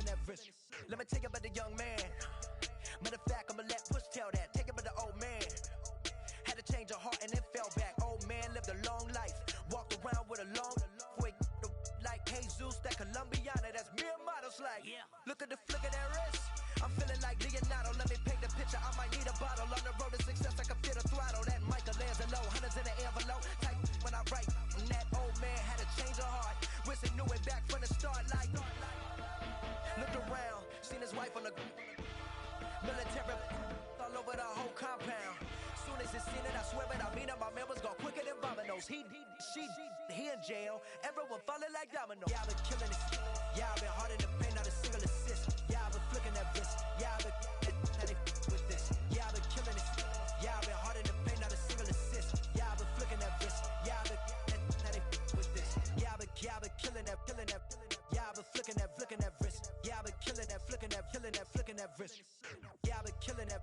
that wrist. Let me tell you about the young man. Matter of fact, I'ma let Push tell that. Take it about the old man. Had to change her heart and then fell back. Old man lived a long life. Walked around with a long wig like Jesus, that Colombiana. That's mere models like. Look at the flick of that wrist. I'm feeling like Leonardo. Let me paint the picture. I might need a bottle. On the road to success, I can feel the throttle. That Michelangelo, hundreds in the envelope. Type when I write. And that old man had to change her heart. Wish he knew it back from the start. Like, looked around, seen his wife on the military all over the whole compound. Soon as he seen it, I swear it, I mean it, my members go quicker than dominoes. He in jail. Everyone falling like dominoes. Yeah, I've been killing it. Yeah, I've been hard in the paint, not a single assist. Yeah, I've been flicking that wrist. Yeah, I've been now they with this. Yeah, I've been killing it. Yeah, I've been hard in the paint, not a single assist. Yeah, I've been flicking that wrist. Yeah, I've been now they with this. Yeah, I've been killing that. Yeah, I've been flicking that wrist. Yeah, I've been killing that, flicking that wrist. Yeah, I've been killing that.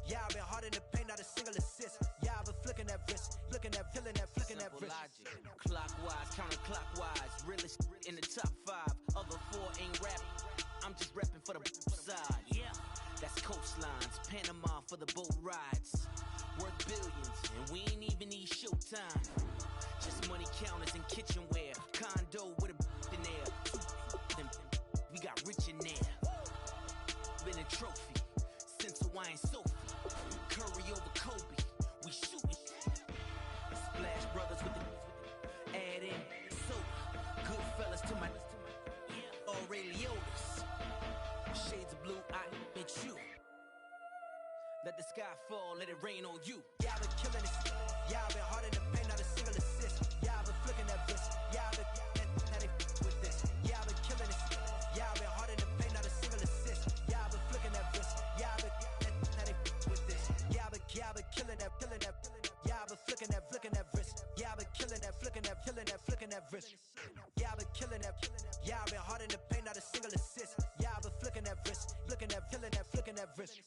Yeah, I've been hard in the paint, not a single assist. Yeah, I've been flicking that wrist, flicking that Simple wrist. logic, clockwise, counterclockwise, realest in the top 5. Other 4 ain't rapping. I'm just repping for the side. Yeah, that's coastlines, Panama for the boat rides. Worth billions, and we ain't even need showtime. Just money counters and kitchenware. Condo with a in there. We got rich in there. Been a trophy since Hawaiian Sophie. Curry over Kobe. We shooting. Splash Brothers with the add in soda. Goodfellas to my Aureliotis. Shades of blue, I met you. Let the sky fall, let it rain on you. Yeah, I've been killing it. Yeah, I've been hard in the paint, not a single assist. Yeah, I've been flicking that wrist. Yeah, I've been now they with this. Yeah, I've been killing it. Yeah, I've been hard in the paint, not a single assist. Yeah, I've been flicking that wrist. Yeah, I've been now they with this. Yeah, I've been killing that. Yeah, I've been flicking that wrist. Yeah, I've been killing that, flicking that wrist. Yeah, I've been killing that. Yeah, I've been hard in the paint, not a single assist. Yeah, I've been flicking that wrist, flicking that wrist.